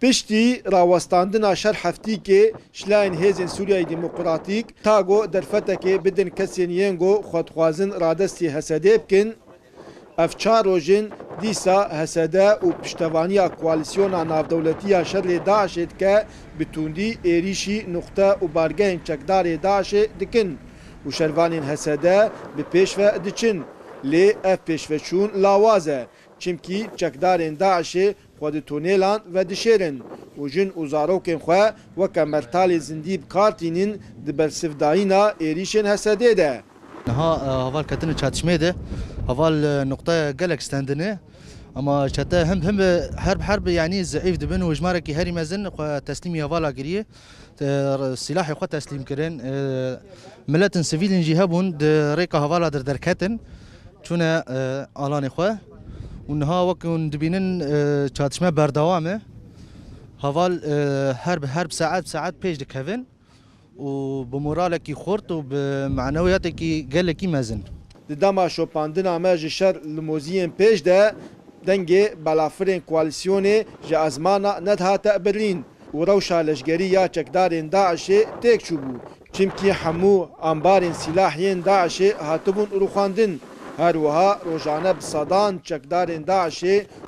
پشتی راوستاندنا شر هفتی که شلاین هیزن سوریای دموکراتیک تاگو درفته که بدن کسین ینگو خودخوازن رادستی حسده بکن اف چار روژن دیسا حسده و پشتوانی کوالیسیون نافدولتی شر داعش که بتوندی ایریشی نقطه و بارگه چکدار داعش دکن و شروانین حسده به پیشوه دچن لی اف پیشوه چون لاوازه چمکی چکدارین داعش خود تونیلان و دشیرن و جن و زاروکن خواه و کمرتال زندیب کارتینین دبرسفدایینا ایریشن حسده ده. ها هوال کتن چاتشمه ده هوال نقطه گلک استندنه اما شتا هم حرب يعني ضعيف دبن وجمارة كي هاري مازن تسليمي هوالا قريه السلاح يخو تسليم كرين ملات سيفيل جهابون ريكا هوالا دركاتن چونه آلان خو ونها وكون دبينن چاتشمه بردوامه هوال حرب ساعات پیش دكهفن وبمورالكي خورت وبمعنوياتكي قالكي مازن دما شوپاندنا مج شر لموزين پیش ده دنگی بلافرین کوالسیونی جا ازمانا ندها تقبلین و روشا لشگری یا چکدارین داعش تیک چوبو چمکی همو انبارین سلاحین داعش هاتبون روخاندن هروها روزانه بصدان چکدارین داعش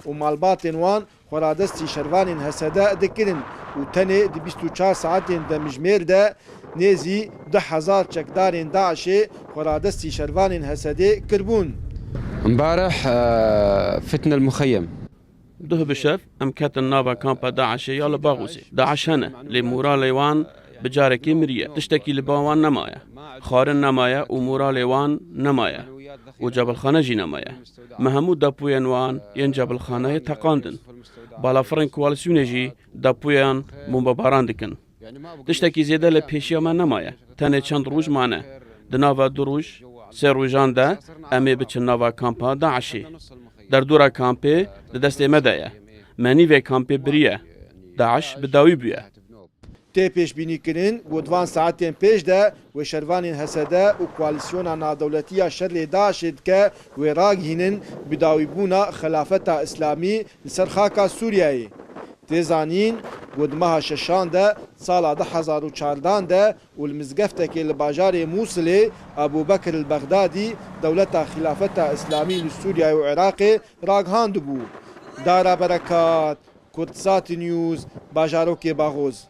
و مالباتین وان خورادستی شروانین حسده دکرن و تنه دی 24 ساعتین دمجمیر ده نیزی 10,000 چکدارین داعش خورادستی شروانین حسده کربون. امبارح فتنا المخيم ده بشف ام كات النافا كامبا داعش يلا باغوسي داعش هنا لمورا ليوان بجاركي مريه تشتكي لباوان نمايا خارن نمايا ومورا ليوان نمايا وجبل خانجي نمايا محمود دابويان وان ين جبل خانه تقاندن بالا فرن كوالسيونجي دابويان بمباران دكن تشتكي زياده لبيشيا ما نمايا تاني چند روج معنا دنافا دروج سروجان ده امی بچن نوا کامپا داعشی در دورا کامپی دست مدایا منی و کامپی بریه داعش بداوی بیه تی پیش بینی کرن گودوان ساعتین پیش ده و شروانین حسده و کوالیسیون نادولتی شر داعش که و راگ هینن بداوی بونا خلافت اسلامی لسر خاکا سوریایی تیزانین گودمها ششان ده سال 2014 ده والمزقفته که لباجار موصل ابو بکر البغدادي دولت خلافت اسلامی لسوریا و عراق راگهاند بو. دارا برکات، کردسات نیوز، باجاروک باغوز.